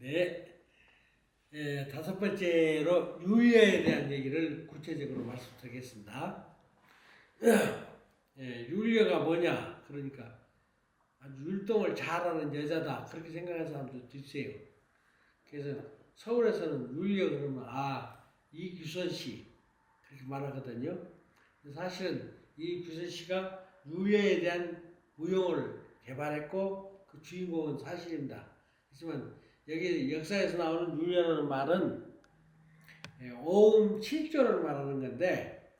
네, 다섯 번째로 율려에 대한 얘기를 구체적으로 말씀드리겠습니다. 율려가 뭐냐? 그러니까 아주 율동을 잘하는 여자다 그렇게 생각하는 사람도 있어요. 그래서 서울에서는 율려 그러면 이규선 씨 그렇게 말하거든요. 사실은 이규선 씨가 율려에 대한 무용을 개발했고 그 주인공은 사실입니다. 하지만 여기 역사에서 나오는 율려라는 말은 오음 7조를 말하는 건데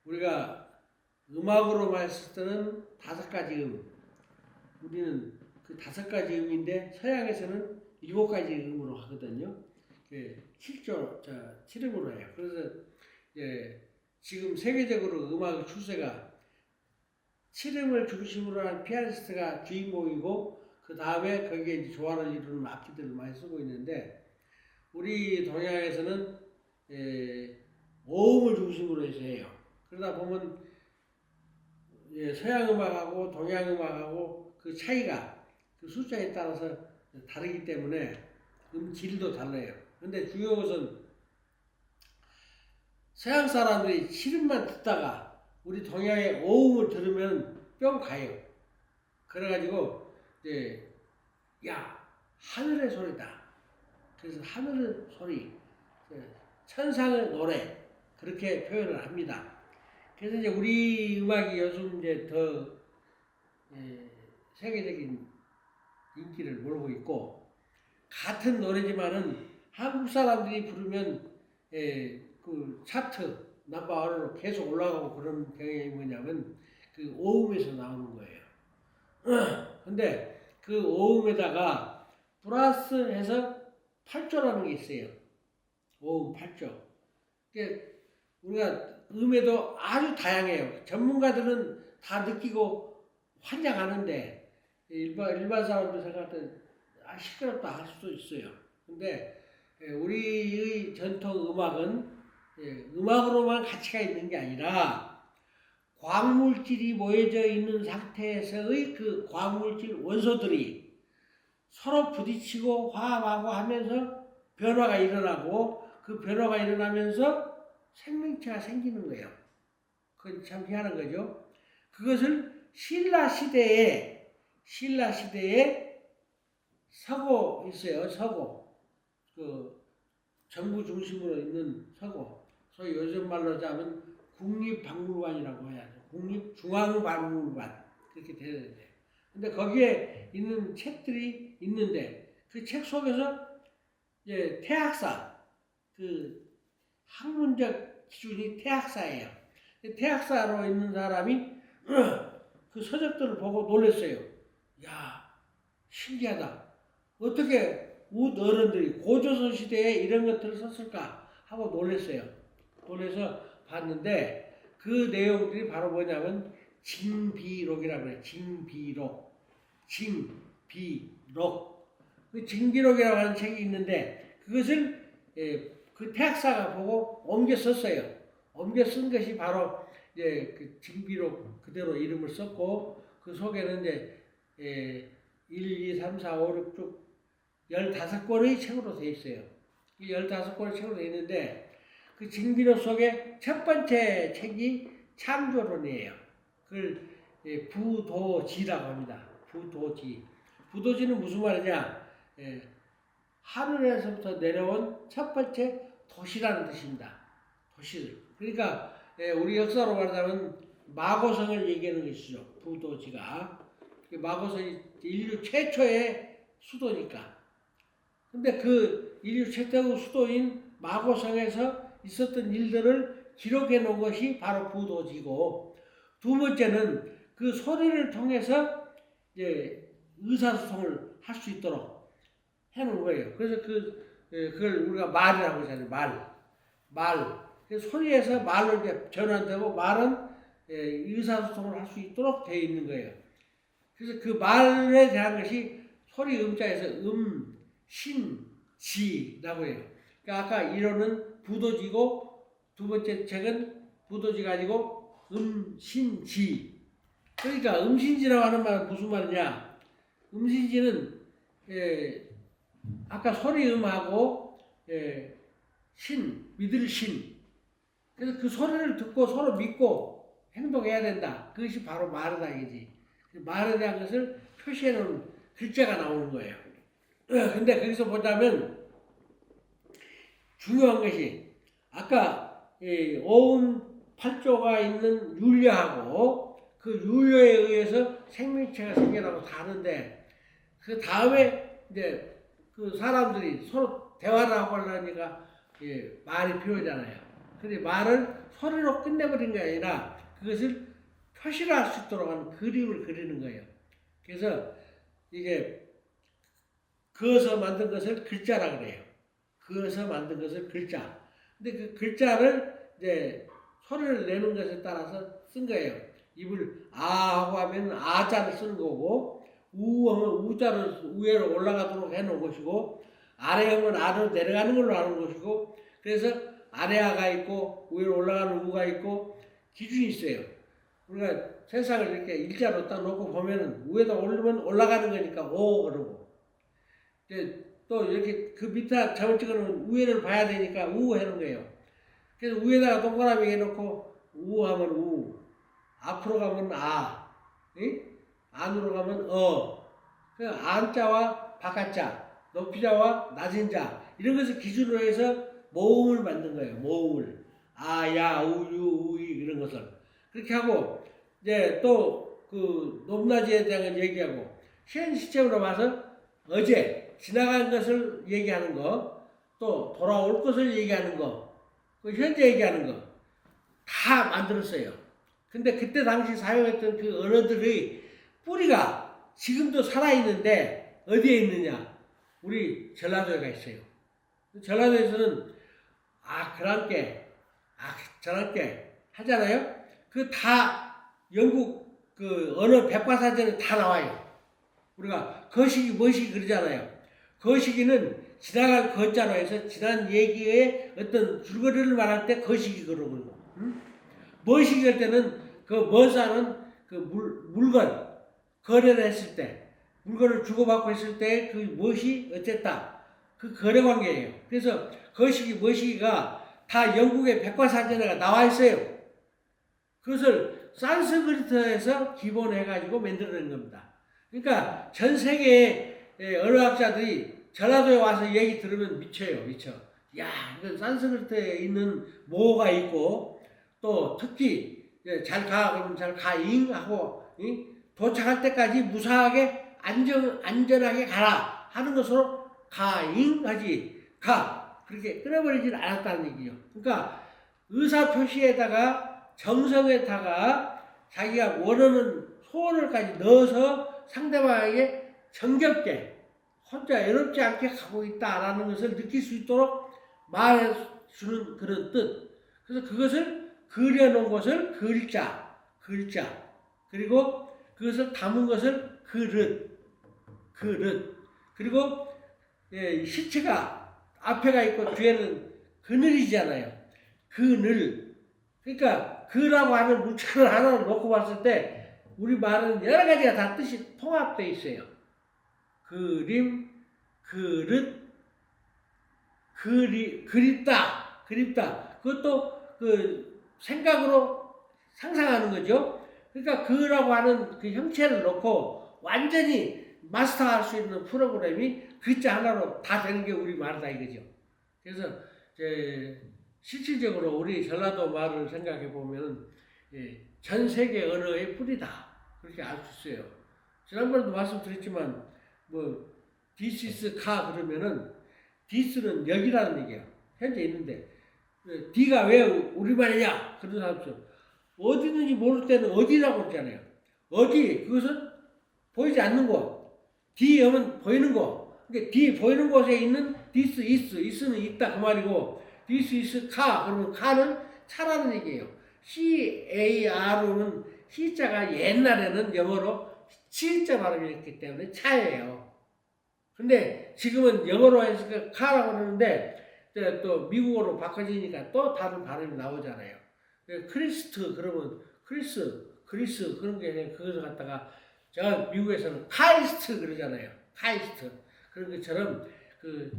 우리가 음악으로 말했을 때는 5가지 우리는 그 5가지 음인데 서양에서는 7가지 음으로 하거든요. 7조, 7음으로 해요. 그래서 지금 세계적으로 음악의 추세가 7음을 중심으로 한 피아니스트가 주인공이고 그 다음에 거기에 이제 조화를 이루는 악기들을 많이 쓰고 있는데 우리 동양에서는 5음을 중심으로 해서 해요. 그러다 보면 서양 음악하고 동양 음악하고 그 차이가 그 숫자에 따라서 다르기 때문에 음질도 달라요. 근데 중요한 것은 서양 사람들이 7음만 듣다가 우리 동양의 5음을 들으면 뿅 가요. 그래가지고 야 하늘의 소리다. 그래서 하늘의 소리, 천상의 노래 그렇게 표현을 합니다. 그래서 이제 우리 음악이 요즘 이제 더 세계적인 인기를 몰고 있고 같은 노래지만은 한국 사람들이 부르면 그 차트 넘버원으로 계속 올라가고 그런 경향이 뭐냐면 그 오음에서 나오는 거예요. 근데 그 오음에다가 플러스해서 8조라는 게 있어요. 오음 8조. 그러니까 우리가 음에도 아주 다양해요. 전문가들은 다 느끼고 환장하는데 일반 사람들 생각할 때 시끄럽다 할 수도 있어요. 근데 우리의 전통 음악은 음악으로만 가치가 있는 게 아니라 광물질이 모여져 있는 상태에서의 그 광물질 원소들이 서로 부딪히고 화합하고 하면서 변화가 일어나고 그 변화가 일어나면서 생명체가 생기는 거예요. 그건 참 희한한 거죠. 그것을 신라 시대에 서고 있어요. 서고. 그 정부 중심으로 있는 서고. 소위 요즘 말로 하자면 국립박물관이라고 해야죠. 국립중앙박물관. 그렇게 되는데. 근데 거기에 있는 책들이 있는데 그 책 속에서 태학사, 그 학문적 기준이 태학사예요. 태학사로 있는 사람이 그 서적들을 보고 놀랐어요. 야, 신기하다. 어떻게 우리 어른들이 고조선 시대에 이런 것들을 썼을까 하고 놀랐어요. 놀라서 봤는데 그 내용들이 바로 뭐냐면 징비록이라고 그래요. 징비록. 그 징비록이라고 하는 책이 있는데 그것을 그 태학사가 보고 옮겨 썼어요. 옮겨 쓴 것이 바로 그 징비록 그대로 이름을 썼고 그 속에는 1, 2, 3, 4, 5, 6 쭉 15권의 책으로 되어 있어요. 이 15권의 책으로 되어 있는데 그 징비록 속에 첫 번째 책이 창조론이에요. 그걸 부도지라고 합니다. 부도지. 부도지는 무슨 말이냐? 하늘에서부터 내려온 첫 번째 도시라는 뜻입니다. 도시를. 그러니까 우리 역사로 말하자면 마고성을 얘기하는 것이죠. 부도지가. 마고성이 인류 최초의 수도니까. 근데 그 인류 최초의 수도인 마고성에서 있었던 일들을 기록해 놓은 것이 바로 부도지고 두 번째는 그 소리를 통해서 의사소통을 할 수 있도록 해놓은 거예요. 그래서 그걸 우리가 말이라고 하잖아요. 말. 그래서 소리에서 말로 이제 전환되고 말은 의사소통을 할 수 있도록 되어 있는 거예요. 그래서 그 말에 대한 것이 소리 음자에서 신, 지라고 해요. 그러니까 아까 1호는 부도지고 두 번째 책은 부도지가 아니고 신, 지. 그러니까 음신지라고 하는 말은 무슨 말이냐? 음신지는 아까 소리음하고 믿을 신. 그래서 그 소리를 듣고 서로 믿고 행동해야 된다. 그것이 바로 말이다 이지. 말에 대한 것을 표시해 놓은 글자가 나오는 거예요. 근데 거기서 보자면 중요한 것이 아까 어음 8조가 있는 율려하고 그 율려에 의해서 생명체가 생겨나고 다른데 그 다음에 이제 그 사람들이 서로 대화를 하고 하려니까 말이 필요하잖아요. 근데 말을 소리로 끝내버린 게 아니라 그것을 표시를 할 수 있도록 하는 그림을 그리는 거예요. 그래서 이게 그어서 만든 것을 글자라 그래요. 그어서 만든 것을 글자. 근데 그 글자를 이제 소리를 내는 것에 따라서 쓴 거예요. 입을 아 하고 하면 아자를 쓰는 거고 우 하면 우자를 위로 올라가도록 해놓은 것이고 아래 하면 아래로 내려가는 걸로 하는 것이고 그래서 아래아가 있고 위로 올라가는 우가 있고 기준이 있어요. 우리가 세상을 이렇게 일자로 딱 놓고 보면은 위에다 올리면 올라가는 거니까 오 그러고 또 이렇게 그 밑에 점을 찍어놓으면 위에를 봐야 되니까 우 하는 거예요. 그래서 위에다가 동그라미 해놓고 우 하면 우 앞으로 가면 아 안으로 가면 그 안자와 바깥자 높이자와 낮은 자 이런 것을 기준으로 해서 모음을 만든 거예요. 모음을 아야 우유 우이 이런 것을 그렇게 하고 이제 또 그 높낮이에 대한 얘기하고 현 시점으로 봐서 어제 지나간 것을 얘기하는 거 또 돌아올 것을 얘기하는 거 그 현재 얘기하는 거 다 만들었어요. 근데 그때 당시 사용했던 그 언어들의 뿌리가 지금도 살아있는데 어디에 있느냐? 우리 전라도에가 있어요. 전라도에서는 그랑께 저랑께 하잖아요. 그 다 영국 그 언어 백과사전에 다 나와요. 우리가 거시기 뭐시기 그러잖아요. 거시기는 지나갈 거자로 해서 지난 얘기의 어떤 줄거리를 말할 때 거시기 그러고 뭐시기 할 때는 그 뭐사는 그 물건 거래를 했을 때 물건을 주고받고 했을 때 그 무엇이 어쨌다 그 거래 관계예요. 그래서 거시기 뭐시기가 다 영국의 백과사전에 나와 있어요. 그것을 산스크리트에서 기본해가지고 만들어낸 겁니다. 그러니까 전 세계의 언어학자들이 전라도에 와서 얘기 들으면 미쳐요, 미쳐. 야, 이건 산스크리트에 있는 모어가 있고 또 특히 잘 가, 그러면 잘 가잉 하고 도착할 때까지 무사하게 안전하게 가라 하는 것으로 가잉 하지 가 그렇게 끊어버리질 않았다는 얘기죠. 그러니까 의사 표시에다가 정성에다가 자기가 원하는 소원을까지 넣어서 상대방에게 정겹게 혼자 외롭지 않게 가고 있다라는 것을 느낄 수 있도록 말해주는 그런 뜻. 그래서 그것을 그려놓은 것을 글자 그리고 그것을 담은 것을 그릇 그리고 시체가 앞에가 있고 뒤에는 그늘이잖아요. 그늘 그러니까 그라고 하는 문자를 하나를 놓고 봤을 때 우리 말은 여러 가지가 다 뜻이 통합되어 있어요. 그림, 그릇, 그립다. 그것도 그 생각으로 상상하는 거죠. 그러니까 그라고 하는 그 형체를 놓고 완전히 마스터할 수 있는 프로그램이 글자 하나로 다 되는 게 우리 말이다 이거죠. 그래서 실질적으로 우리 전라도 말을 생각해 보면 전 세계 언어의 뿌리다 그렇게 알 수 있어요. 지난번에도 말씀드렸지만 뭐 this is 가 그러면은 this는 여기라는 얘기야. 현재 있는데 D가 왜 우리말이냐 그런 사람 없어. 어디 있는지 모를 때는 어디라고 그러잖아요. 어디 그것은 보이지 않는 곳. D 하면 보이는 곳. 그러니까 D 보이는 곳에 있는 this is는 있다 그 말이고 this is 카 그러면 카는 차라는 얘기예요. CAR은 C자가 옛날에는 영어로 C자 발음이었기 때문에 차예요. 근데 지금은 영어로 해서 카라고 그러는데 또 미국어로 바꿔지니까 또 다른 발음이 나오잖아요. 크리스트 그러면 그리스 그런 게 그것을 갖다가 제가 미국에서는 카이스트 그러잖아요. 카이스트 그런 것처럼 그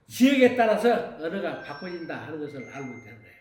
지역에 따라서 언어가 바꿔진다 하는 것을 알고 있다는 거예요.